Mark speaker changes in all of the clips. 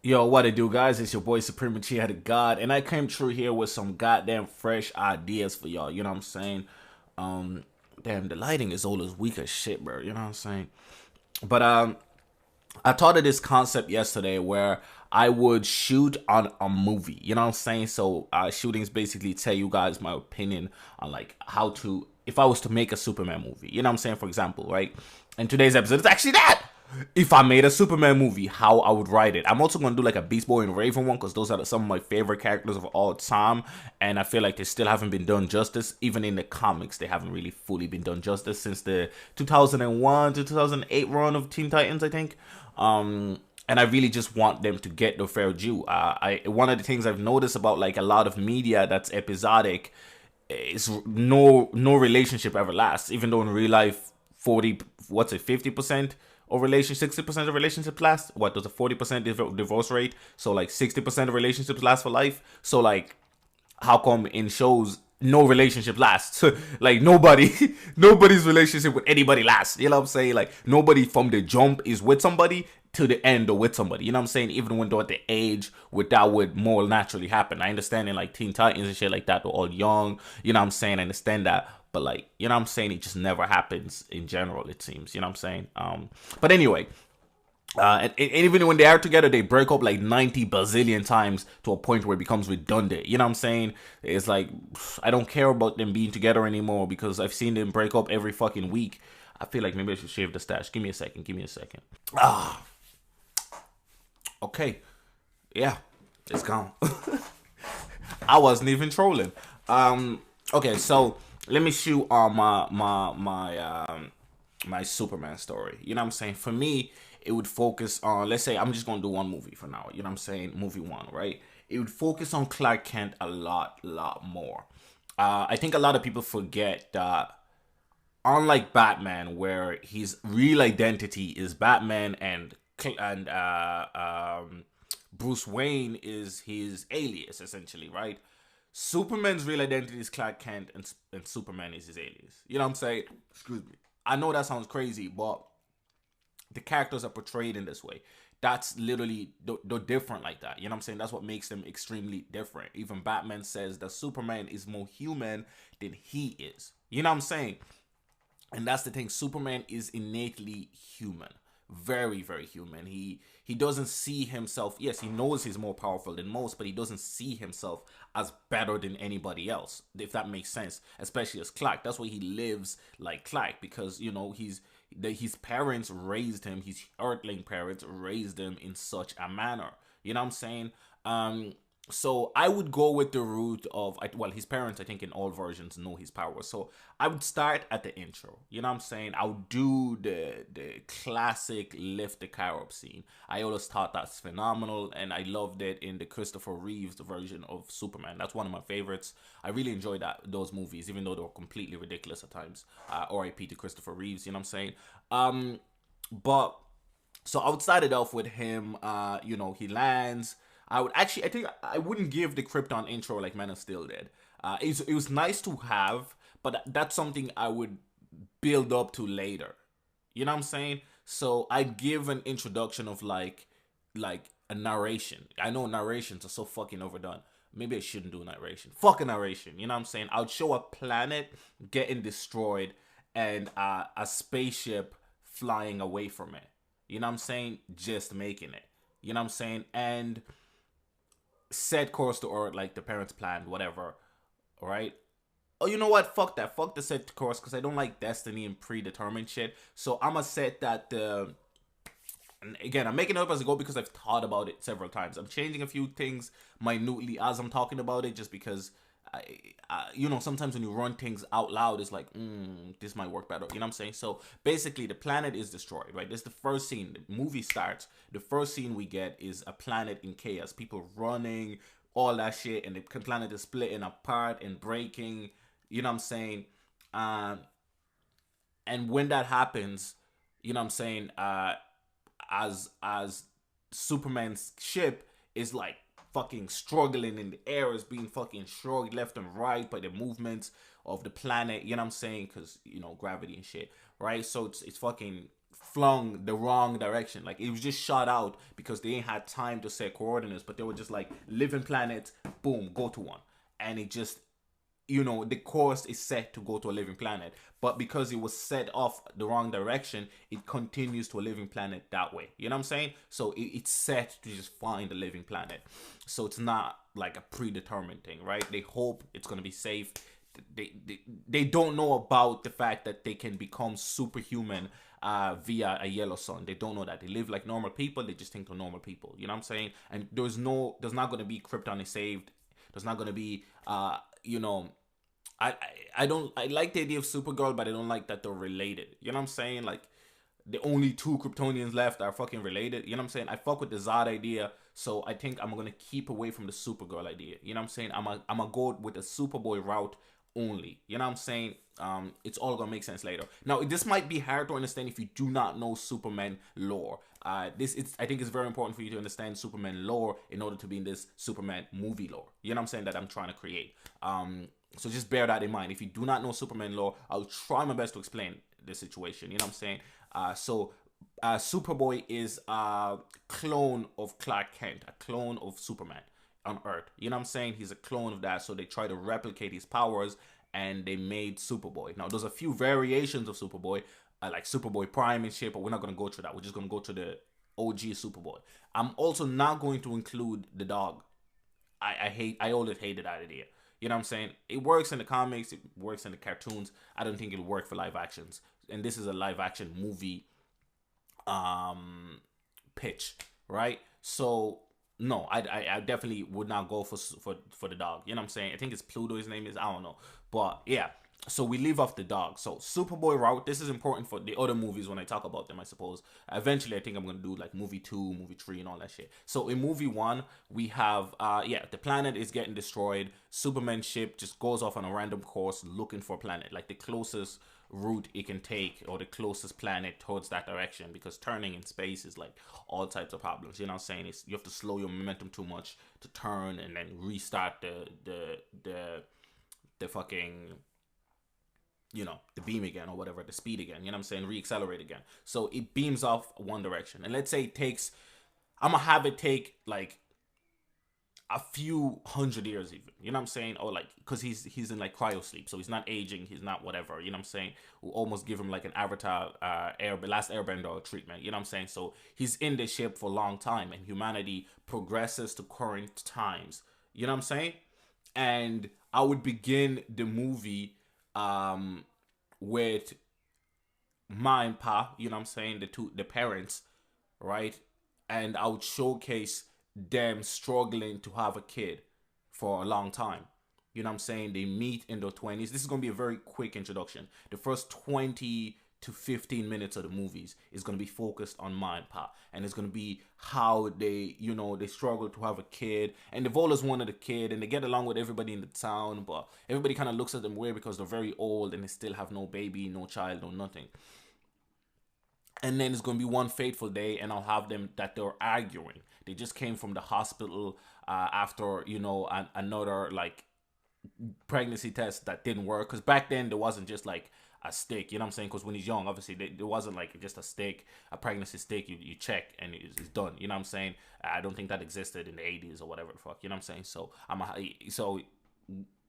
Speaker 1: Yo, what it do, guys? It's your boy Supreme Uchiha the God, and I came through here with some goddamn fresh ideas for y'all. You know what I'm saying? Um, Damn, the lighting is always weak as shit, bro. You know what I'm saying? But I thought of this concept yesterday where I would shoot on a movie. You know what I'm saying? So shootings basically tell you guys my opinion on like how to if I was to make a Superman movie. You know what I'm saying? For example, right? In today's episode, it's actually that. If I made a Superman movie, how I would write it. I'm also gonna do like a Beast Boy and Raven one because those are some of my favorite characters of all time, and I feel like they still haven't been done justice. Even in the comics, they haven't really fully been done justice since the 2001 to 2008 run of Teen Titans, I think. And I really just want them to get the fair due. I One of the things I've noticed about like a lot of media that's episodic is no relationship ever lasts. Even though in real life, 50% of relationships, 60% of relationships last. What does a 40% divorce rate? So like 60% of relationships last for life. So like how come in shows no relationship lasts? Like nobody's relationship with anybody lasts. You know what I'm saying? Like nobody from the jump is with somebody to the end or with somebody. You know what I'm saying? Even when they're at the age where that would more naturally happen. I understand in like Teen Titans and shit like that, they're all young. You know what I'm saying? I understand that. But like, you know what I'm saying? It just never happens in general, it seems. You know what I'm saying? But anyway, and even when they are together, they break up like 90 bazillion times to a point where it becomes redundant. You know what I'm saying? It's like, I don't care about them being together anymore because I've seen them break up every fucking week. I feel like maybe I should shave the stash. Give me a second. Give me a second. Okay. Yeah. It's gone. I wasn't even trolling. Okay, so let me shoot on my Superman story. You know what I'm saying? For me, it would focus on, let's say I'm just gonna do one movie for now. You know what I'm saying? Movie one, right? It would focus on Clark Kent a lot more. I think a lot of people forget that unlike Batman, where his real identity is Batman and Bruce Wayne is his alias, essentially, right? Superman's real identity is Clark Kent, and Superman is his alias. You know what I'm saying? Excuse me. I know that sounds crazy, but the characters are portrayed in this way. That's literally they're different like that. You know what I'm saying? That's what makes them extremely different. Even Batman says that Superman is more human than he is. You know what I'm saying? And that's the thing. Superman is innately human, very human. He doesn't see himself. Yes, he knows he's more powerful than most, but he doesn't see himself as better than anybody else, if that makes sense. Especially as Clark. That's why he lives like Clark, because you know his parents raised him. His earthling parents raised him in such a manner. You know what I'm saying? So I would go with the route of, well, his parents, I think in all versions know his powers. So I would start at the intro. You know what I'm saying? I would do the classic lift the car up scene. I always thought that's phenomenal, and I loved it in the Christopher Reeves version of Superman. That's one of my favorites. I really enjoyed those movies, even though they were completely ridiculous at times. R.I.P. to Christopher Reeves. You know what I'm saying? But so I would start it off with him. You know, he lands. I think I wouldn't give the Krypton intro like Man of Steel did. It was nice to have, but that's something I would build up to later. You know what I'm saying? So I'd give an introduction of like a narration. I know narrations are so fucking overdone. Maybe I shouldn't do narration. Fucking narration. You know what I'm saying? I'd show a planet getting destroyed and a spaceship flying away from it. You know what I'm saying? Just making it. You know what I'm saying? And set course to Earth like the parents planned, whatever. Alright? Oh, you know what? Fuck that. Fuck the set course because I don't like destiny and predetermined shit. So I'm gonna set that and again, I'm making it up as I go because I've thought about it several times. I'm changing a few things minutely as I'm talking about it just because you know, sometimes when you run things out loud, it's like, this might work better. You know what I'm saying? So basically, the planet is destroyed, right? This is the first scene. The movie starts. The first scene we get is a planet in chaos. People running, all that shit, and the planet is splitting apart and breaking. You know what I'm saying? And when that happens, you know what I'm saying? As Superman's ship is like fucking struggling in the air, is being fucking shrugged left and right by the movements of the planet, you know what I'm saying? Because, you know, gravity and shit, right? So it's fucking flung the wrong direction. Like it was just shot out because they ain't had time to set coordinates, but they were just like living planet, boom, go to one. And it just, the course is set to go to a living planet, but because it was set off the wrong direction, it continues to a living planet that way. You know what I'm saying? So it's set to just find a living planet. So it's not like a predetermined thing, right? They hope it's going to be safe. They don't know about the fact that they can become superhuman via a yellow sun. They don't know that. They live like normal people. They just think they're normal people. You know what I'm saying? And there's not going to be Krypton is saved. There's not going to be I like the idea of Supergirl, but I don't like that they're related. You know what I'm saying? Like the only two Kryptonians left are fucking related. You know what I'm saying? I fuck with the Zod idea, so I think I'm gonna keep away from the Supergirl idea. You know what I'm saying? I'm gonna go with the Superboy route only. You know what I'm saying? It's all gonna make sense later. Now, this might be hard to understand if you do not know Superman lore. I think it's very important for you to understand Superman lore in order to be in this Superman movie lore. You know what I'm saying? That I'm trying to create. So just bear that in mind. If you do not know Superman lore, I'll try my best to explain the situation. You know what I'm saying? Superboy is a clone of Clark Kent, a clone of Superman on Earth. You know what I'm saying? He's a clone of that, so they try to replicate his powers, and they made Superboy. Now, there's a few variations of Superboy, like Superboy Prime and shit, but we're not going to go through that. We're just going to go through the OG Superboy. I'm also not going to include the dog. I always hated that idea. You know what I'm saying? It works in the comics, it works in the cartoons. I don't think it'll work for live actions. And this is a live action movie pitch, right? So no, I definitely would not go for the dog. You know what I'm saying? I think it's Pluto, his name is. I don't know. But yeah. So we leave off the dog. So Superboy route, this is important for the other movies when I talk about them, I suppose. Eventually, I think I'm going to do like movie 2, movie 3, and all that shit. So in movie 1, we have, the planet is getting destroyed. Superman's ship just goes off on a random course looking for a planet. Like the closest route it can take or the closest planet towards that direction, because turning in space is like all types of problems. You know what I'm saying? You have to slow your momentum too much to turn and then restart the fucking, the beam again or whatever, the speed again, you know what I'm saying, re-accelerate again. So it beams off one direction. And let's say it takes, I'm gonna have it take like a few hundred years even, you know what I'm saying? Or like, because he's in like cryo sleep, so he's not aging, he's not whatever, you know what I'm saying? We'll almost give him like an Avatar Last Airbender treatment, you know what I'm saying? So he's in the ship for a long time, and humanity progresses to current times, you know what I'm saying? And I would begin the movie with Ma and Pa, you know what I'm saying, the parents, right? And I would showcase them struggling to have a kid for a long time. You know what I'm saying? They meet in their 20s. This is going to be a very quick introduction. The first 20 to 15 minutes of the movies is going to be focused on Ma and Pa, and it's going to be how they they struggle to have a kid, and they've always wanted a kid, and they get along with everybody in the town, but everybody kind of looks at them weird because they're very old and they still have no baby, no child, no nothing. And then it's going to be one fateful day, and I'll have them that they're arguing. They just came from the hospital after another like pregnancy test that didn't work, because back then there wasn't just like a stick, you know what I'm saying? Because when he's young, obviously there wasn't like just a stick, a pregnancy stick you check and it's done, you know what I'm saying? I don't think that existed in the 80s or whatever the fuck, you know what I'm saying? So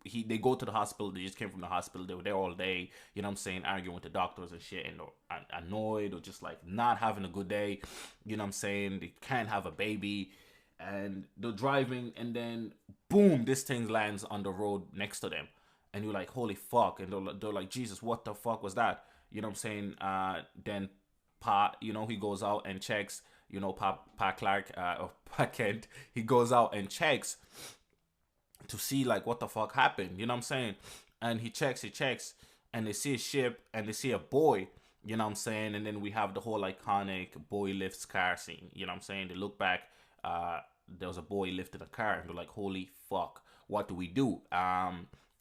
Speaker 1: they go to the hospital. They just came from the hospital. They were there all day, you know what I'm saying, arguing with the doctors and shit, and they're annoyed or just like not having a good day, you know what I'm saying? They can't have a baby, and they're driving, and then boom, this thing lands on the road next to them, and you're like, holy fuck, and they're like, Jesus, what the fuck was that? You know what I'm saying? Then Pa, he goes out and checks, Pa Clark, or Pa Kent, he goes out and checks to see like what the fuck happened, you know what I'm saying? And he checks, and they see a ship, and they see a boy, you know what I'm saying? And then we have the whole iconic boy lifts car scene, you know what I'm saying? They look back, there was a boy lifting a car, and they're like, holy fuck, what do we do?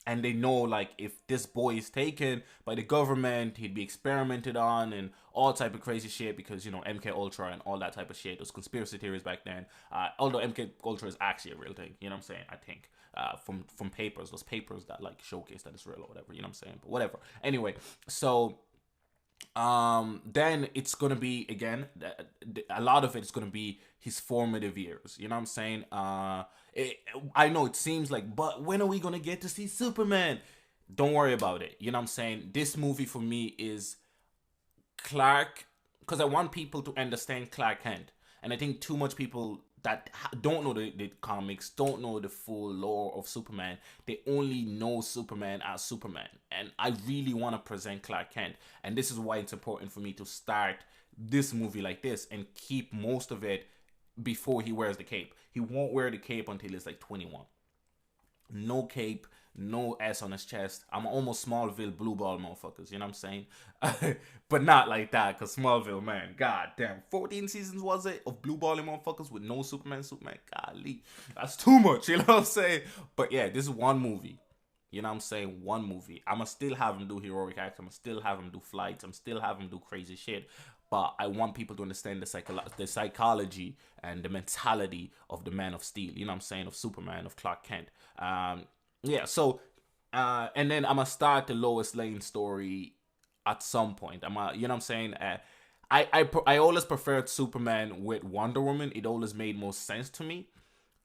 Speaker 1: And they know like if this boy is taken by the government, he'd be experimented on and all type of crazy shit, because MK Ultra and all that type of shit, those conspiracy theories back then, although MK Ultra is actually a real thing, you know what I'm saying? I think from papers, those papers that like showcase that it's real or whatever, you know what I'm saying? But whatever, anyway, so Then it's gonna be again a lot of it's gonna be his formative years. You know what I'm saying? It, I know it seems like, but when are we gonna get to see Superman? Don't worry about it. You know what I'm saying? This movie for me is Clark, because I want people to understand Clark Kent, and I think too much people that don't know the comics, don't know the full lore of Superman. They only know Superman as Superman, and I really want to present Clark Kent, and this is why it's important for me to start this movie like this and keep most of it before he wears the cape. He won't wear the cape until he's like 21. No cape, no S on his chest. I'm almost Smallville blue ball motherfuckers, you know what I'm saying? But not like that, because Smallville, man, god damn. 14 seasons was it of blue balling motherfuckers with no Superman? Golly. That's too much, you know what I'm saying? But yeah, this is one movie. You know what I'm saying? One movie. I'ma still have him do heroic acts. I'ma still have him do flights. I'm still have him do crazy shit. But I want people to understand the psychology and the mentality of the Man of Steel. You know what I'm saying? Of Superman, of Clark Kent. Yeah. So, and then I'm gonna start the Lois Lane story at some point. You know what I'm saying? I always preferred Superman with Wonder Woman. It always made most sense to me,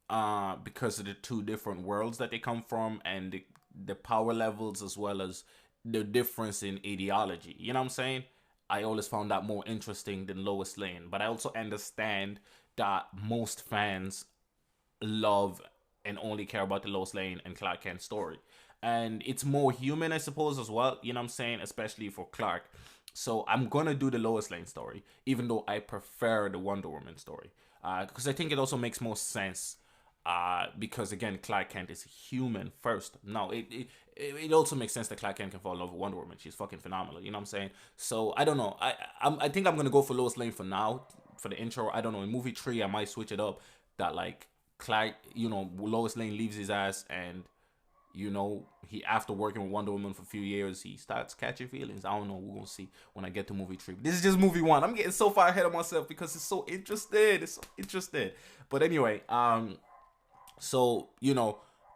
Speaker 1: because of the two different worlds that they come from, and the power levels, as well as the difference in ideology. You know what I'm saying? I always found that more interesting than Lois Lane. But I also understand that most fans love and only care about the Lois Lane and Clark Kent story. And it's more human, I suppose, as well. You know what I'm saying? Especially for Clark. So I'm gonna do the Lois Lane story, even though I prefer the Wonder Woman story, because I think it also makes more sense. Because again, Clark Kent is human first. No, it also makes sense that Clark Kent can fall in love with Wonder Woman. She's fucking phenomenal. You know what I'm saying? So I don't know. I think I'm gonna go for Lois Lane for now, for the intro. I don't know. In movie 3, I might switch it up. That like Clark, Lois Lane leaves his ass, and he, after working with Wonder Woman for a few years, he starts catching feelings. I don't know. We're gonna see when I get to movie 3. This is just movie 1. I'm getting so far ahead of myself because it's so interesting. It's so interesting. But anyway, so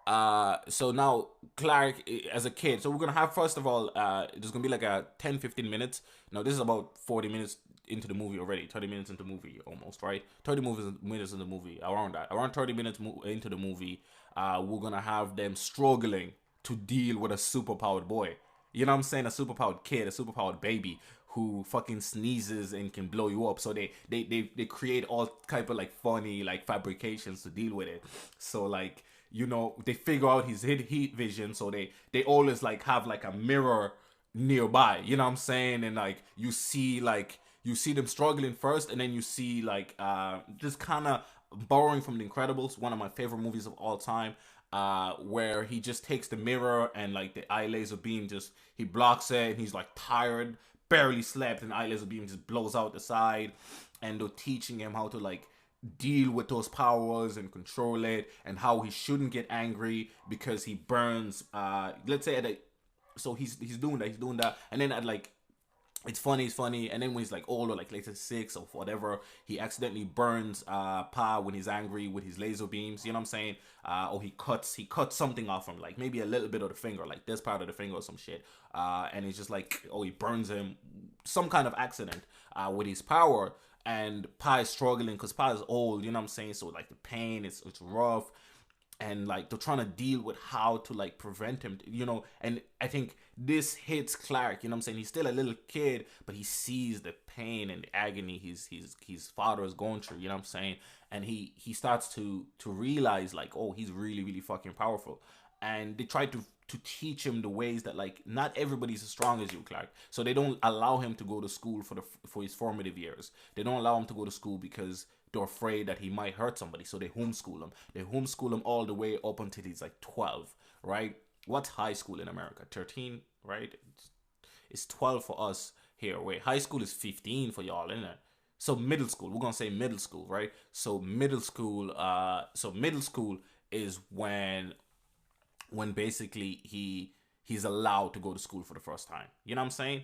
Speaker 1: so now Clark, as a kid, so we're gonna have, first of all, there's gonna be like a 10-15 minutes. Now this is about 40 minutes into the movie already, 30 minutes into the movie almost, right? 30 minutes in the movie, around 30 minutes into the movie. We're gonna have them struggling to deal with a superpowered boy. You know what I'm saying? A superpowered kid, a superpowered baby who fucking sneezes and can blow you up. So they create all type of like funny like fabrications to deal with it. So like, they figure out his heat vision. So they always like have like a mirror nearby. You know what I'm saying? And like you see them struggling first, and then you see like just kind of borrowing from The Incredibles, one of my favorite movies of all time, where he just takes the mirror and like the eye laser beam, just he blocks it, and he's like tired, barely slept, and the eye laser beam just blows out the side, and they're teaching him how to like deal with those powers and control it, and how he shouldn't get angry because he burns, let's say at a, so he's doing that, and then at like, it's funny, and then when he's like older, like later 6 or whatever, he accidentally burns Pa when he's angry with his laser beams. You know what I'm saying? Or he cuts something off him, like maybe a little bit of the finger, like this part of the finger or some shit. And he's just like, oh, he burns him, some kind of accident with his power, and Pa is struggling because Pa is old. You know what I'm saying? So like the pain, it's rough, and like they're trying to deal with how to like prevent him, and I think this hits Clark. You know what I'm saying? He's still a little kid, but he sees the pain and the agony his father is going through. You know what I'm saying? And he starts to realize like, oh, he's really really fucking powerful. And they try to teach him the ways that like not everybody's as strong as you, Clark. So they don't allow him to go to school for his formative years. They don't allow him to go to school because they're afraid that he might hurt somebody. So they homeschool him. They homeschool him all the way up until he's like 12, right? What's high school in America? 13, right? It's 12 for us here. Wait, high school is 15 for y'all, isn't it? So middle school, we're gonna say middle school, right? So middle school, is when basically he's allowed to go to school for the first time. You know what I'm saying?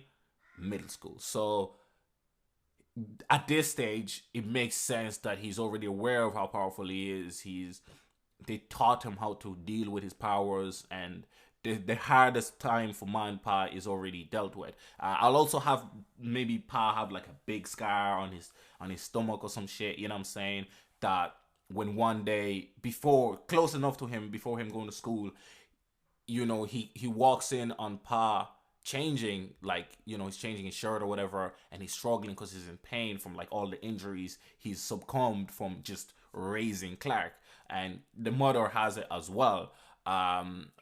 Speaker 1: Middle school. So at this stage, it makes sense that he's already aware of how powerful he is. They taught him how to deal with his powers, and the hardest time for Ma and Pa is already dealt with. I'll also have maybe Pa have like a big scar on his stomach or some shit. You know what I'm saying? That when one day before close enough to him before him going to school, he walks in on Pa changing, like, he's changing his shirt or whatever, and he's struggling because he's in pain from like all the injuries he's succumbed from just raising Clark, and the mother has it as well.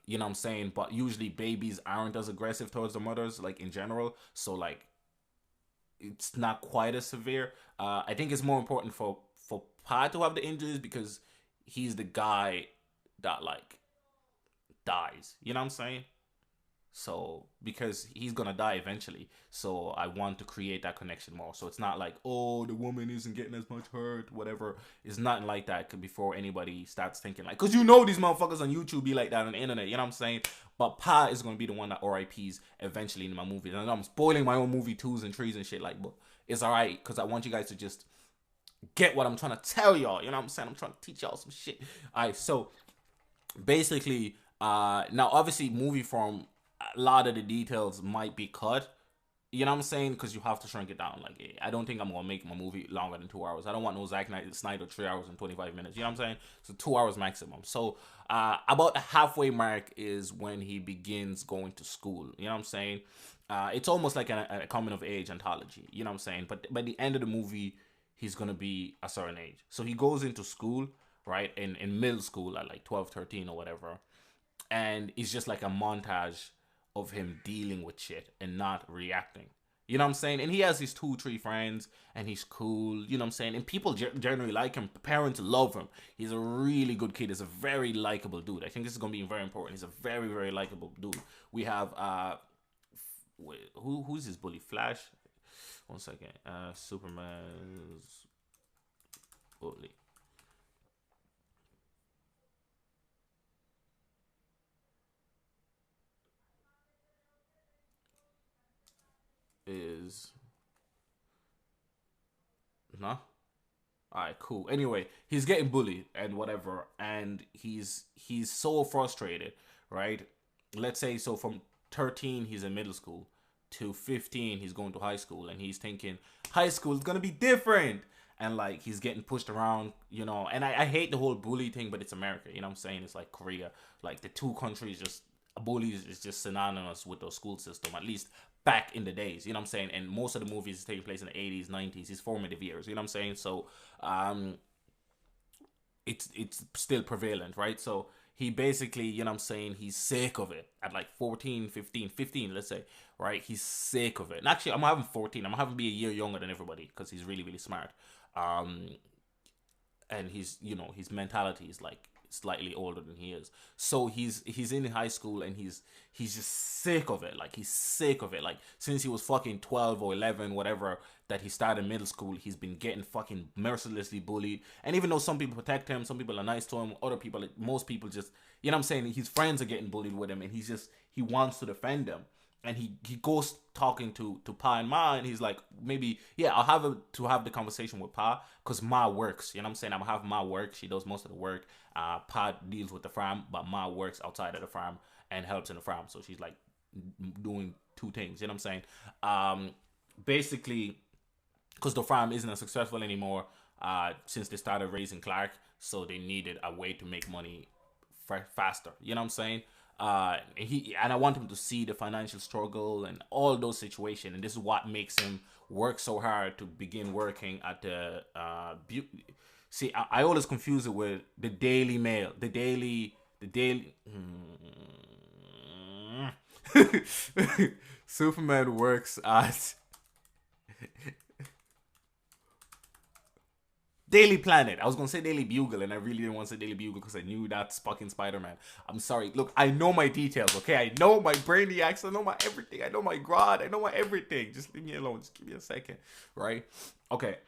Speaker 1: You know what I'm saying? But usually babies aren't as aggressive towards the mothers, like in general. So like it's not quite as severe. I think it's more important for Pa to have the injuries because he's the guy that like dies. You know what I'm saying? So because he's gonna die eventually, so I want to create that connection more. So it's not like, oh, the woman isn't getting as much hurt, whatever. It's nothing like that before anybody starts thinking like, cause these motherfuckers on YouTube be like that on the internet. You know what I'm saying? But Pa is gonna be the one that RIPs eventually in my movie. And I'm spoiling my own movie 2s and 3s and shit like, but it's alright because I want you guys to just get what I'm trying to tell y'all. You know what I'm saying? I'm trying to teach y'all some shit. Alright, so basically, now obviously movie form, a lot of the details might be cut. You know what I'm saying? Because you have to shrink it down. Like, I don't think I'm gonna make my movie longer than 2 hours. I don't want no Zack Snyder 3 hours and 25 minutes. You know what I'm saying? So 2 hours maximum. So about the halfway mark is when he begins going to school. You know what I'm saying? It's almost like a coming of age anthology. You know what I'm saying? But by the end of the movie, he's gonna be a certain age. So he goes into school, right? In middle school at like 12, 13 or whatever. And it's just like a montage of him dealing with shit and not reacting. You know what I'm saying? And he has his 2, 3 friends and he's cool. You know what I'm saying? And people generally like him. Parents love him. He's a really good kid. He's a very likable dude. I think this is going to be very important. He's a very, very likable dude. We have, who's his bully? Flash? One second. Superman's bully. Is no. Alright, cool. Anyway, he's getting bullied and whatever, and he's so frustrated, right? Let's say so from 13 he's in middle school to 15 he's going to high school, and he's thinking high school is gonna be different, and like he's getting pushed around, and I hate the whole bully thing, but it's America, you know what I'm saying? It's like Korea, like the two countries just bullies is just synonymous with the school system, at least back in the days, you know what I'm saying? And most of the movies is taking place in the 80s, 90s, his formative years, you know what I'm saying? So it's still prevalent, right? So he basically, you know what I'm saying, he's sick of it at like 14, 15, let's say, right? He's sick of it. And actually, I'm having 14. I'm having be a year younger than everybody because he's really, really smart. And his mentality is like slightly older than he is. So he's in high school and he's just sick of it. Like he's sick of it. Like since he was fucking 12 or 11, whatever, that he started middle school, he's been getting fucking mercilessly bullied. And even though some people protect him, some people are nice to him, other people, most people just, you know what I'm saying, his friends are getting bullied with him, and he wants to defend them. And he goes talking to Pa and Ma, and he's like, maybe, yeah, I'll have the conversation with Pa, because Ma works, you know what I'm saying? I'm gonna have Ma work. She does most of the work. Pa deals with the farm, but Ma works outside of the farm and helps in the farm. So she's like doing two things, you know what I'm saying? Basically, because the farm isn't as successful anymore since they started raising Clark, so they needed a way to make money faster, you know what I'm saying? And I want him to see the financial struggle and all those situations, and this is what makes him work so hard to begin working at the see, I always confuse it with the Daily Mail, the daily Superman works at Daily Planet. I was gonna say Daily Bugle, and I really didn't want to say Daily Bugle because I knew that's fucking Spider-Man. I'm sorry. Look, I know my details, okay? I know my brainiacs. I know my everything. I know my Grodd. I know my everything. Just leave me alone. Just give me a second, right? Okay.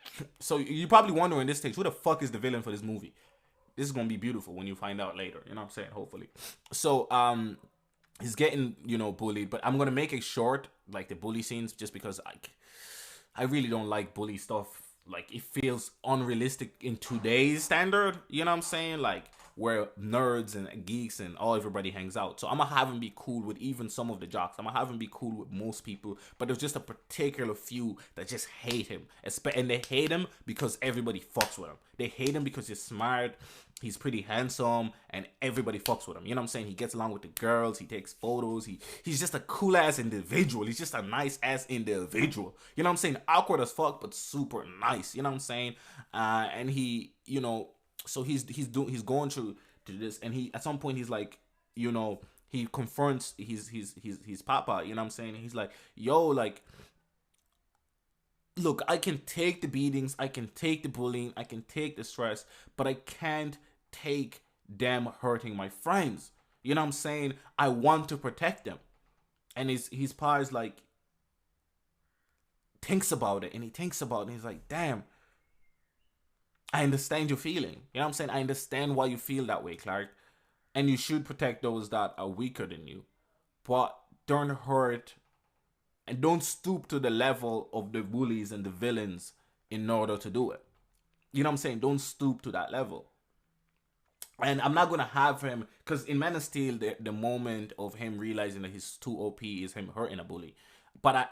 Speaker 1: So you're probably wondering this stage, who the fuck is the villain for this movie? This is gonna be beautiful when you find out later. You know what I'm saying? Hopefully. So he's getting bullied, but I'm gonna make it short, like the bully scenes, just because I really don't like bully stuff. Like, it feels unrealistic in today's standard, you know what I'm saying? Like, where nerds and geeks and all everybody hangs out. So I'm gonna have him be cool with even some of the jocks. I'm gonna have him be cool with most people, but there's just a particular few that just hate him, and they hate him because everybody fucks with him. They hate him because he's smart, he's pretty handsome, and everybody fucks with him. You know what I'm saying? He gets along with the girls, he takes photos, he's just a cool ass individual. He's just a nice ass individual. You know what I'm saying? Awkward as fuck, but super nice. You know what I'm saying? And he, you know, so he's going through to this, and he at some point he's like, you know, he confronts his papa. You know what I'm saying? He's like, yo, like, look, I can take the beatings, I can take the bullying, I can take the stress, but I can't take them hurting my friends. You know what I'm saying? I want to protect them. And his pa is like, thinks about it, and he thinks about it, and he's like, damn, I understand your feeling. You know what I'm saying? I understand why you feel that way, Clark. And you should protect those that are weaker than you. But don't hurt and don't stoop to the level of the bullies and the villains in order to do it. You know what I'm saying? Don't stoop to that level. And I'm not going to have him, because in Man of Steel, the moment of him realizing that he's too OP is him hurting a bully. But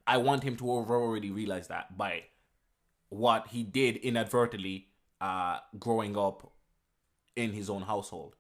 Speaker 1: I want him to already realize that by what he did inadvertently growing up in his own household.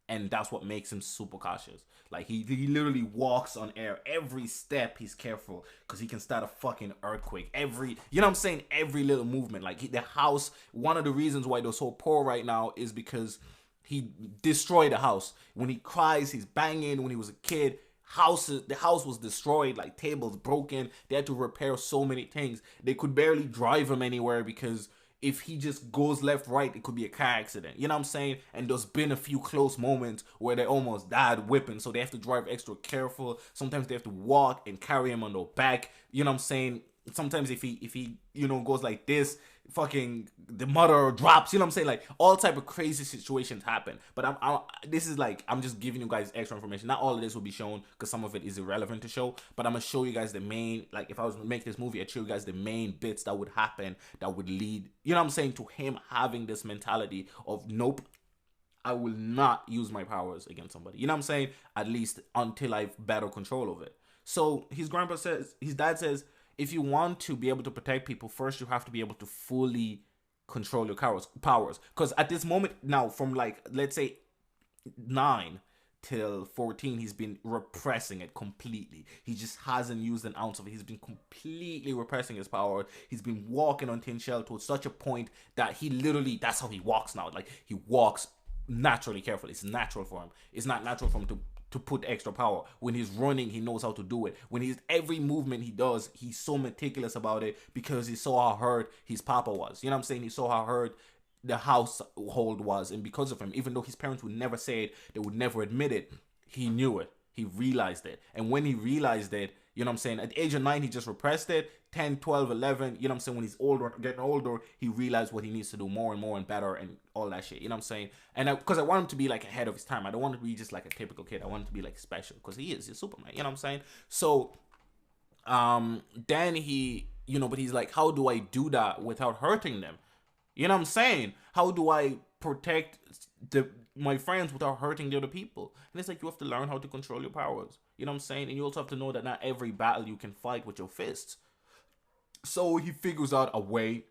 Speaker 1: And that's what makes him super cautious. Like, he literally walks on air. Every step, he's careful, because he can start a fucking earthquake. You know what I'm saying? Every little movement. Like, the house, one of the reasons why they're so poor right now is because he destroyed the house. When he cries, he's banging. When he was a kid, the house was destroyed. Like, tables broken. They had to repair so many things. They could barely drive him anywhere, because if he just goes left, right, it could be a car accident. You know what I'm saying? And there's been a few close moments where they almost died whipping, so they have to drive extra careful. Sometimes they have to walk and carry him on their back. You know what I'm saying? Sometimes if he you know, goes like this, fucking the mother drops. You know what I'm saying? Like, all type of crazy situations happen. But this is like, I'm just giving you guys extra information. Not all of this will be shown, because some of it is irrelevant to show. But I'm gonna show you guys the main, like, if I was to make this movie, I'd show you guys the main bits that would happen, that would lead, you know what I'm saying, to him having this mentality of, nope, I will not use my powers against somebody. You know what I'm saying? At least until I've better control of it. So his dad says, if you want to be able to protect people, first you have to be able to fully control your powers. Because at this moment now, from like, let's say 9 till 14, he's been repressing it completely. He just hasn't used an ounce of it. He's been completely repressing his power. He's been walking on tin shell to such a point that he literally, that's how he walks now. Like, he walks naturally careful. It's natural for him. It's not natural for him to put extra power. When he's running, he knows how to do it. When every movement he does, he's so meticulous about it, because he saw how hurt his papa was. You know what I'm saying? He saw how hurt the household was, and because of him, even though his parents would never say it, they would never admit it, he knew it. He realized it. And when he realized it, you know what I'm saying, at the age of 9, he just repressed it. 10, 12, 11, you know what I'm saying, when he's older, getting older, he realized what he needs to do more and more and better and all that shit. You know what I'm saying? And because I want him to be like ahead of his time. I don't want him to be just like a typical kid. I want him to be like special, because he's Superman. You know what I'm saying? So then he, you know, but he's like, how do I do that without hurting them? You know what I'm saying? How do I protect my friends without hurting the other people? And it's like, you have to learn how to control your powers. You know what I'm saying? And you also have to know that not every battle you can fight with your fists. So he figures out a way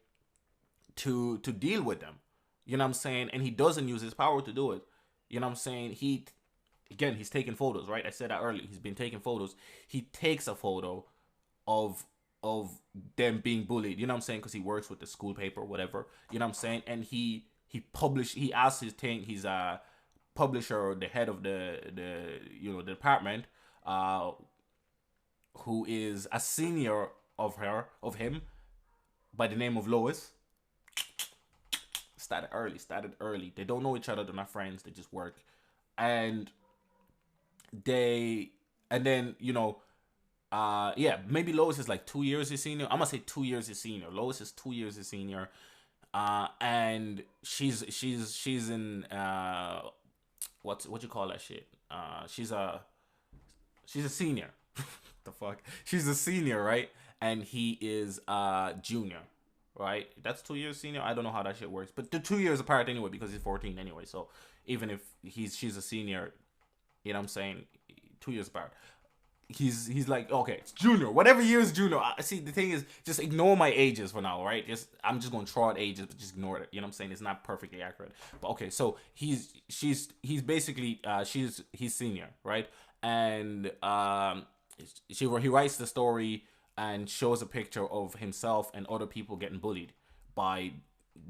Speaker 1: to deal with them. You know what I'm saying? And he doesn't use his power to do it. You know what I'm saying? He's taking photos, right? I said that earlier. He's been taking photos. He takes a photo of them being bullied. You know what I'm saying? Because he works with the school paper or whatever. You know what I'm saying? And he asked his publisher, or the head of the department, who is a senior of him, by the name of Lois. Started early. They don't know each other. They're not friends. They just work. And then, you know, maybe Lois is like 2 years his senior. I'm gonna say 2 years his senior. Lois is 2 years his senior. And she's in what you call that shit? She's a senior. The fuck? She's a senior, right? And he is junior. right? That's 2 years senior. I don't know how that shit works, but they're 2 years apart anyway because he's 14 anyway. So even if she's a senior, you know what I'm saying, 2 years apart. He's like, okay, it's junior, whatever year is junior. I see. The thing is, just ignore my ages for now, right? Just I'm just gonna throw out ages, but just ignore it. You know what I'm saying? It's not perfectly accurate, but okay. So he's basically he's senior, right? And he writes the story and shows a picture of himself and other people getting bullied by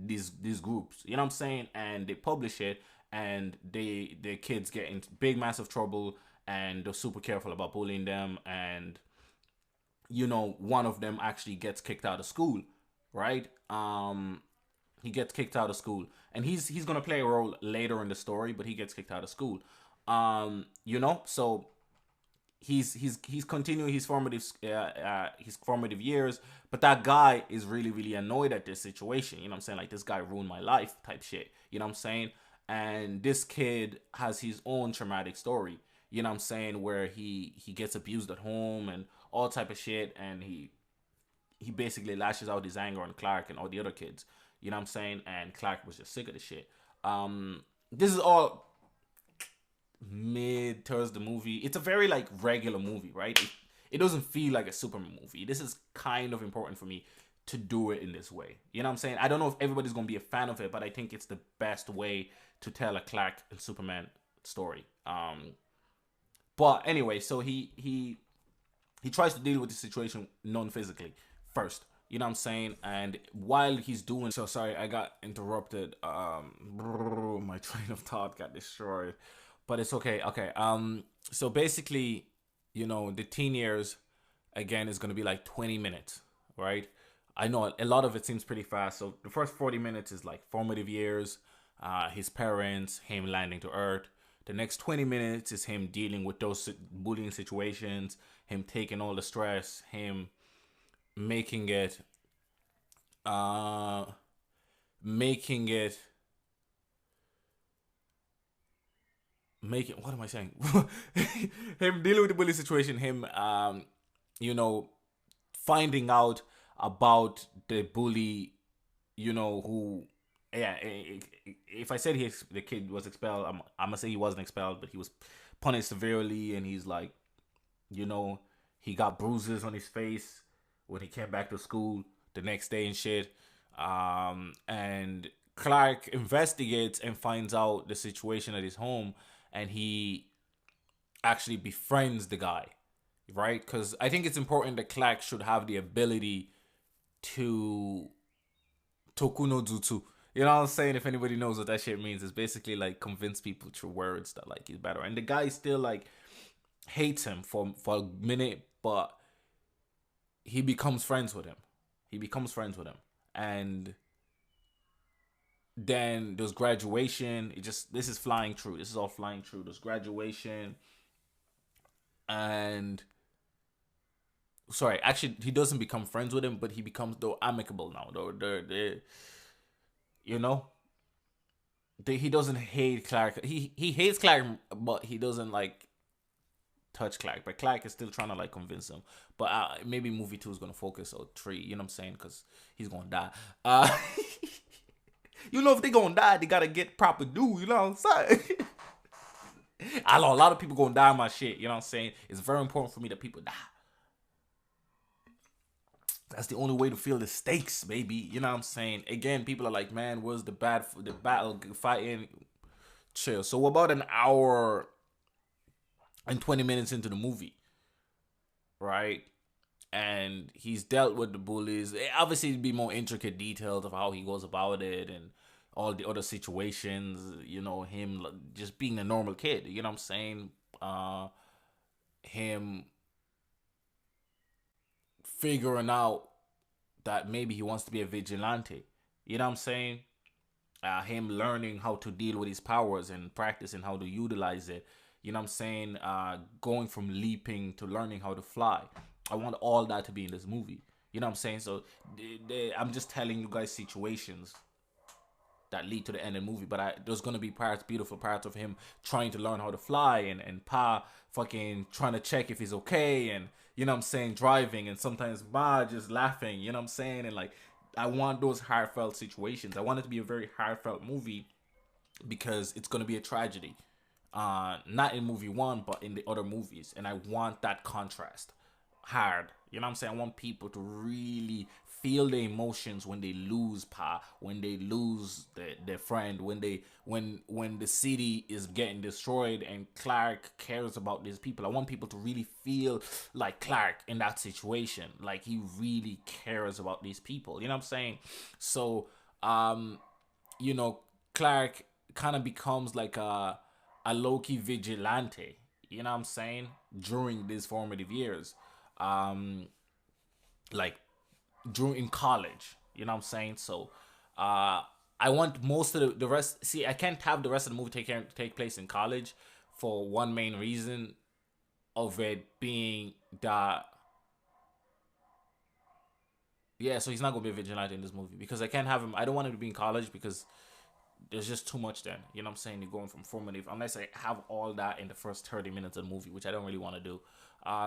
Speaker 1: these groups. You know what I'm saying? And they publish it, and the kids get in big massive trouble, and they're super careful about bullying them. And one of them actually gets kicked out of school, right? He gets kicked out of school, and he's gonna play a role later in the story, but he gets kicked out of school. So he's continuing his formative years, but that guy is really really annoyed at this situation. You know what I'm saying? Like, this guy ruined my life type shit. You know what I'm saying? And this kid has his own traumatic story. You know what I'm saying? Where he gets abused at home and all type of shit, and he basically lashes out his anger on Clark and all the other kids. You know what I'm saying? And Clark was just sick of the shit. This is all mid towards the movie. It's a very like regular movie, right? It doesn't feel like a Superman movie. This is kind of important for me to do it in this way. You know what I'm saying? I don't know if everybody's gonna be a fan of it, but I think it's the best way to tell a Clark and Superman story. But anyway, so he tries to deal with the situation non-physically first. You know what I'm saying? And while he's doing so, sorry, I got interrupted. My train of thought got destroyed, but it's okay. Okay. So basically, the teen years again is gonna be like 20 minutes, right? I know a lot of it seems pretty fast. So the first 40 minutes is like formative years, his parents, him landing to Earth. The next 20 minutes is him dealing with those bullying situations, him taking all the stress, him making it what am I saying? Him dealing with the bullying situation, him finding out about the bully, who, yeah, if I said the kid was expelled, I'm gonna say he wasn't expelled, but he was punished severely, and he's like, he got bruises on his face when he came back to school the next day and shit. And Clark investigates and finds out the situation at his home, and he actually befriends the guy, right? Because I think it's important that Clark should have the ability to Tokuno Jutsu. You know what I'm saying? If anybody knows what that shit means, it's basically like convince people through words that like he's better. And the guy still like hates him for a minute, but he becomes friends with him. And then there's graduation. This is flying through. This is all flying through. There's graduation, and sorry, actually, he doesn't become friends with him, but he becomes though amicable now. Though he doesn't hate Clark. He hates Clark, but he doesn't like touch Clark. But Clark is still trying to like convince him. But maybe movie 2 is gonna focus on 3. You know what I'm saying? Because he's gonna die. If they gonna die, they gotta get proper due. You know what I'm saying? I know a lot of people gonna die on my shit. You know what I'm saying? It's very important for me that people die. That's the only way to feel the stakes, baby. You know what I'm saying? Again, people are like, man, where's the battle fighting? Chill. So about an hour and 20 minutes into the movie, right? And he's dealt with the bullies. Obviously, it'd be more intricate details of how he goes about it and all the other situations. Him just being a normal kid. You know what I'm saying? Him figuring out that maybe he wants to be a vigilante. You know what I'm saying? Him learning how to deal with his powers and practicing how to utilize it. You know what I'm saying? Going from leaping to learning how to fly. I want all that to be in this movie. You know what I'm saying? So I'm just telling you guys situations that lead to the end of the movie. But there's going to be beautiful parts of him trying to learn how to fly, and Pa fucking trying to check if he's okay, and you know what I'm saying, driving, and sometimes Ma just laughing, you know what I'm saying, and like I want those heartfelt situations. I want it to be a very heartfelt movie because it's gonna be a tragedy. Not in movie one, but in the other movies, and I want that contrast hard. You know what I'm saying? I want people to really feel the emotions when they lose Pa, when they lose their friend, when the city is getting destroyed and Clark cares about these people. I want people to really feel like Clark in that situation, like he really cares about these people. You know what I'm saying? So, you know, Clark kind of becomes like a low-key vigilante, you know what I'm saying, during these formative years. Um like during in college, you know what I'm saying? So I want most of the rest, see, I can't have the rest of the movie take place in college for one main reason of it being that, yeah, so he's not gonna be a vigilante in this movie because I can't have him. I don't want him to be in college because there's just too much then. You know what I'm saying? You're going from formative, unless I have all that in the first 30 minutes of the movie, which I don't really want to do.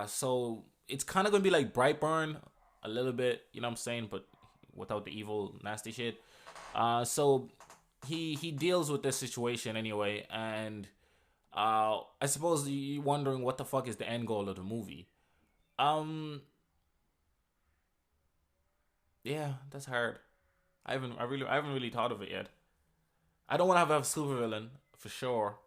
Speaker 1: So it's kind of going to be like Brightburn a little bit, you know what I'm saying? But without the evil, nasty shit. So he deals with this situation anyway. And I suppose you're wondering what the fuck is the end goal of the movie. Um, yeah, that's hard. I haven't really thought of it yet. I don't want to have a supervillain for sure.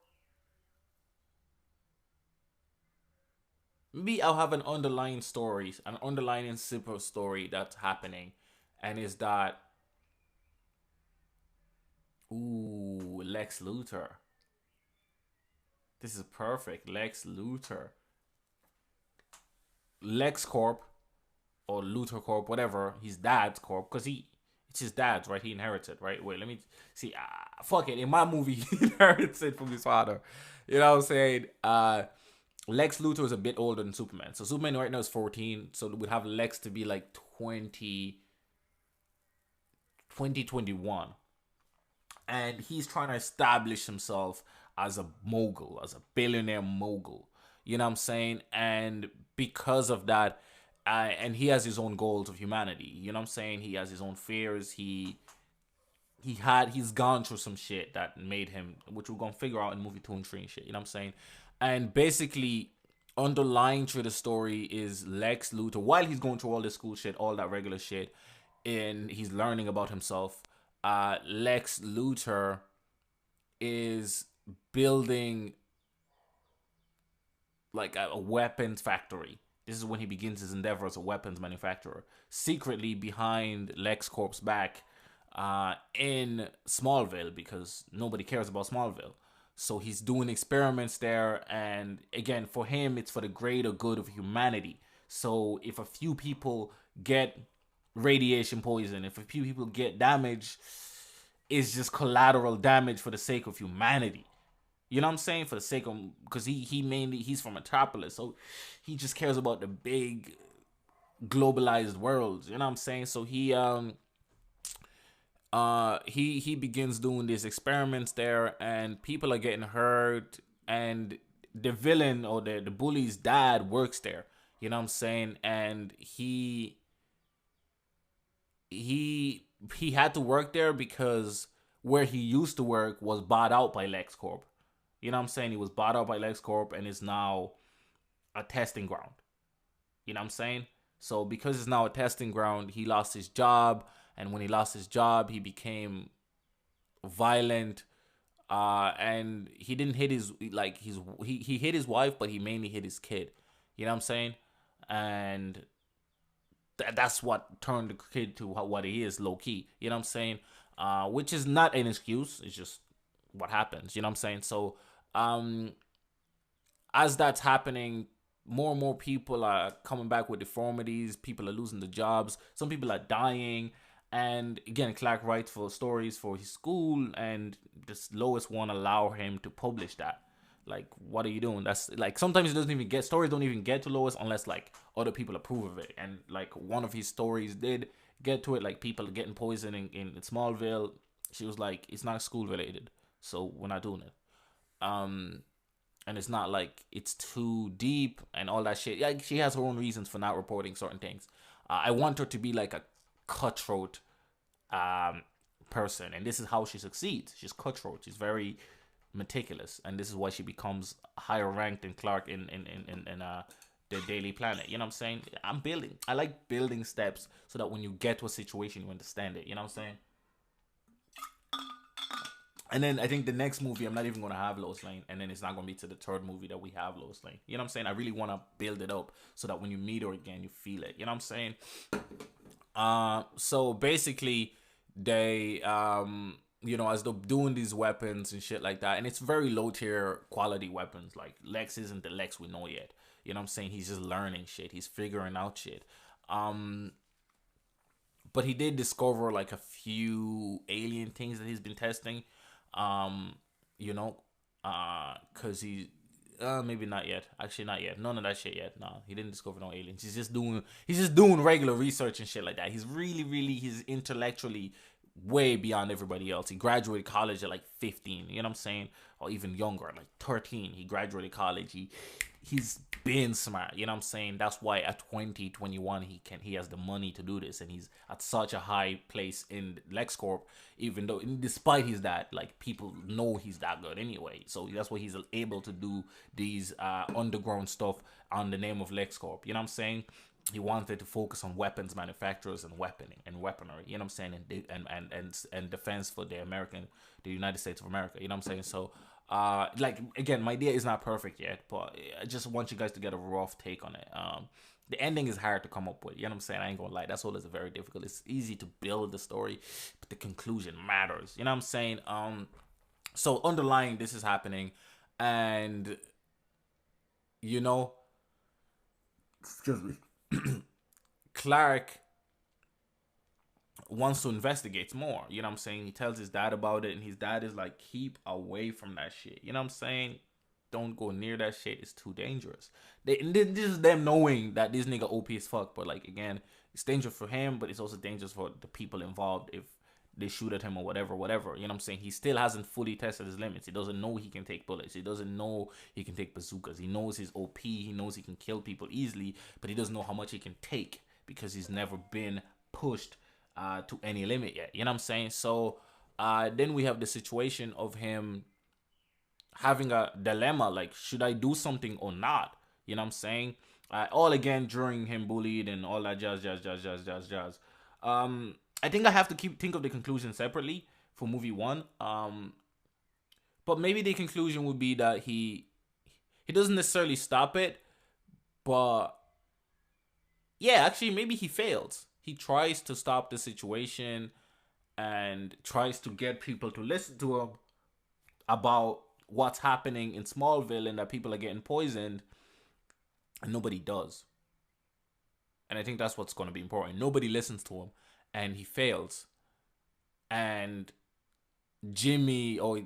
Speaker 1: Maybe I'll have an underlying story, an underlying super story that's happening, and is that, ooh, Lex Luthor. This is perfect. Lex Luthor, Lex Corp or Luthor Corp, whatever. His dad's Corp, because it's his dad's, right? He inherits it, right? Wait, let me see. Fuck it. In my movie, he inherits it from his father. You know what I'm saying? Lex Luthor is a bit older than Superman. So Superman right now is 14. So we'd have Lex to be like 2021. And he's trying to establish himself as a mogul, as a billionaire mogul. You know what I'm saying? And because of that, and he has his own goals of humanity. You know what I'm saying? He has his own fears. He's gone through some shit that made him, which we're gonna figure out in movie 2 and 3 and shit. You know what I'm saying? And basically, underlying through the story is Lex Luthor. While he's going through all this school shit, all that regular shit, and he's learning about himself, Lex Luthor is building like a weapons factory. This is when he begins his endeavor as a weapons manufacturer, secretly behind LexCorp's back, in Smallville, because nobody cares about Smallville. So he's doing experiments there, and again, for him, it's for the greater good of humanity. So if a few people get radiation poison, if a few people get damage, it's just collateral damage for the sake of humanity. You know what I'm saying? For the sake of, because he's from Metropolis, so he just cares about the big globalized worlds. You know what I'm saying? So he begins doing these experiments there, and people are getting hurt, and the villain or the bully's dad works there. You know what I'm saying? And he had to work there because where he used to work was bought out by LexCorp. You know what I'm saying? He was bought out by LexCorp and is now a testing ground. You know what I'm saying? So because it's now a testing ground, he lost his job, and when he lost his job, he became violent. And he didn't hit his he hit his wife, but he mainly hit his kid. You know what I'm saying? And that's what turned the kid to what he is, low key. You know what I'm saying? Which is not an excuse. It's just what happens. You know what I'm saying? So, as that's happening, more and more people are coming back with deformities. People are losing their jobs. Some people are dying. And again, Clark writes for stories for his school, and this lowest one allow him to publish that. Like, what are you doing? That's like, sometimes it doesn't even get, stories don't even get to Lois unless like other people approve of it. And like one of his stories did get to it, like people getting poisoned in Smallville. She was like, it's not school related, so we're not doing it. And it's not like it's too deep and all that shit. Like, she has her own reasons for not reporting certain things. I want her to be like a cutthroat um, person, and this is how she succeeds. She's cutthroat. She's very meticulous, and this is why she becomes higher ranked than Clark in the Daily Planet. You know what I'm saying? I'm building. I like building steps so that when you get to a situation, you understand it. You know what I'm saying? And then I think the next movie, I'm not even going to have Lois Lane. And then it's not going to be to the third movie that we have Lois Lane. You know what I'm saying? I really want to build it up so that when you meet her again, you feel it. You know what I'm saying? So basically, they, you know, as they're doing these weapons and shit like that, and it's very low tier quality weapons. Like, Lex isn't the Lex we know yet. You know what I'm saying? He's just learning shit. He's figuring out shit. But he did discover like a few alien things that he's been testing. You know, cause he, maybe not yet. Actually, not yet. None of that shit yet. No, he didn't discover no aliens. He's just doing regular research and shit like that. He's he's intellectually way beyond everybody else. He graduated college at like 15. You know what I'm saying? Or even younger, like 13. He graduated college. He's been smart. You know what I'm saying? That's why at 20, 21, he has the money to do this, and he's at such a high place in LexCorp, even though despite his that, like, people know he's that good anyway. So that's why he's able to do these underground stuff on the name of LexCorp. You know what I'm saying? He wanted to focus on weapons manufacturers and weaponry. You know what I'm saying? And defense for the United States of America. You know what I'm saying? So like, again, my idea is not perfect yet, but I just want you guys to get a rough take on it. The ending is hard to come up with. You know what I'm saying? I ain't gonna lie. That's all. It's very difficult. It's easy to build the story, but the conclusion matters. You know what I'm saying? So underlying this is happening, and you know, excuse me, Clark wants to investigate more. You know what I'm saying? He tells his dad about it, and his dad is like, keep away from that shit. You know what I'm saying? Don't go near that shit. It's too dangerous. This is them knowing that this nigga OP as fuck. But like, again, it's dangerous for him, but it's also dangerous for the people involved if they shoot at him or whatever. You know what I'm saying? He still hasn't fully tested his limits. He doesn't know he can take bullets. He doesn't know he can take bazookas. He knows his OP. He knows he can kill people easily, but he doesn't know how much he can take because he's never been pushed to any limit yet. You know what I'm saying? So then we have the situation of him having a dilemma, like, should I do something or not? You know what I'm saying? All again during him bullied and all that jazz. I think I have to think of the conclusion separately for movie one. But maybe the conclusion would be that he doesn't necessarily stop it, but yeah, actually maybe he fails. He tries to stop the situation and tries to get people to listen to him about what's happening in Smallville and that people are getting poisoned, and nobody does. And I think that's what's going to be important. Nobody listens to him, and he fails. And Jimmy, I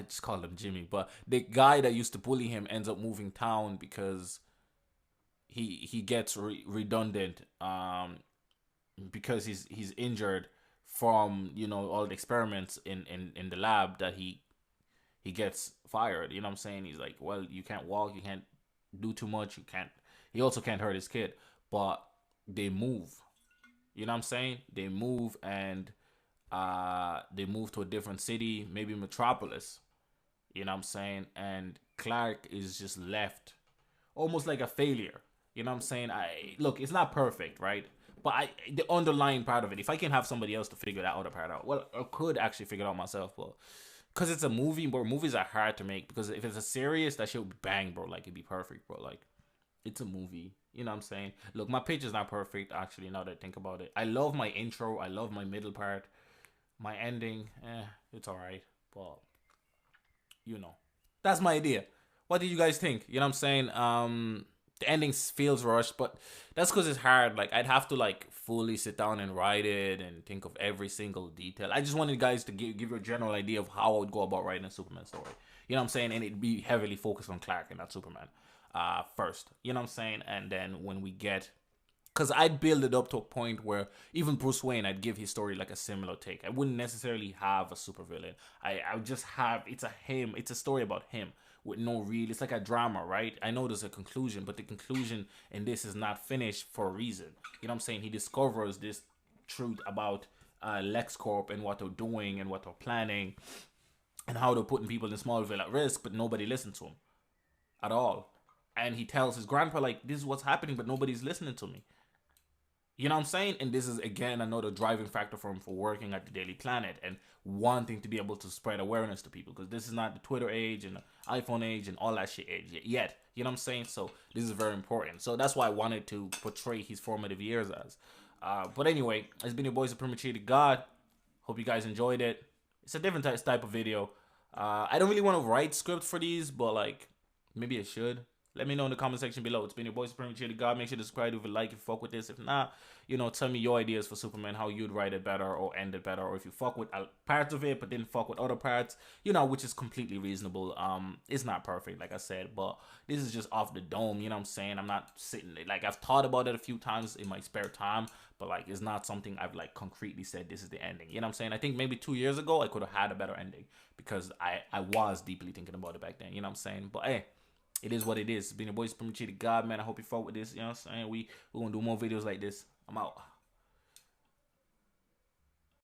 Speaker 1: just called him Jimmy, but the guy that used to bully him ends up moving town because he gets redundant, because he's injured from, you know, all the experiments in the lab, that he gets fired. You know what I'm saying? He's like, well, you can't walk, you can't do too much, he also can't hurt his kid. But they move. You know what I'm saying? They move, and they move to a different city, maybe Metropolis. You know what I'm saying? And Clark is just left almost like a failure. You know what I'm saying? Look, it's not perfect, right? But the underlying part of it, if I can have somebody else to figure that other part out, well, I could actually figure it out myself, but because it's a movie, bro, movies are hard to make, because if it's a serious, that shit would be bang, bro. Like, it'd be perfect, bro. Like, it's a movie. You know what I'm saying? Look, my pitch is not perfect, actually, now that I think about it. I love my intro. I love my middle part. My ending, it's alright. But, you know, that's my idea. What did you guys think? You know what I'm saying? The ending feels rushed, but that's because it's hard. Like, I'd have to, like, fully sit down and write it and think of every single detail. I just wanted guys to give you a general idea of how I would go about writing a Superman story. You know what I'm saying? And it'd be heavily focused on Clark and not Superman first. You know what I'm saying? And then when we get... Because I'd build it up to a point where even Bruce Wayne, I'd give his story like a similar take. I wouldn't necessarily have a supervillain. I would just have... It's a story about him. With no real, it's like a drama, right? I know there's a conclusion, but the conclusion in this is not finished for a reason. You know what I'm saying? He discovers this truth about LexCorp and what they're doing and what they're planning and how they're putting people in Smallville at risk, but nobody listened to him at all. And he tells his grandpa, like, this is what's happening, but nobody's listening to me. You know what I'm saying? And this is, again, another driving factor for him for working at the Daily Planet and wanting to be able to spread awareness to people, because this is not the Twitter age and the iPhone age and all that shit age yet. You know what I'm saying? So this is very important. So that's why I wanted to portray his formative years as. But anyway, it's been your boy Supreme Cheated God. Hope you guys enjoyed it. It's a different type of video. I don't really want to write scripts for these, but like, maybe I should. Let me know in the comment section below. It's been your boy Supreme Cheated God. Make sure to subscribe if you like, if you fuck with this. If not, you know, tell me your ideas for Superman, how you'd write it better or end it better, or if you fuck with parts of it but didn't fuck with other parts, you know, which is completely reasonable. It's not perfect, like I said, but this is just off the dome. You know what I'm saying? I'm not sitting like, I've thought about it a few times in my spare time, but like, it's not something I've like concretely said this is the ending. You know what I'm saying? I think maybe 2 years ago I could have had a better ending because I was deeply thinking about it back then. You know what I'm saying? But hey, it is what it is. Being your boy Supreme Cheated God, man. I hope you fought with this. You know what I'm saying? We're going to do more videos like this. I'm out.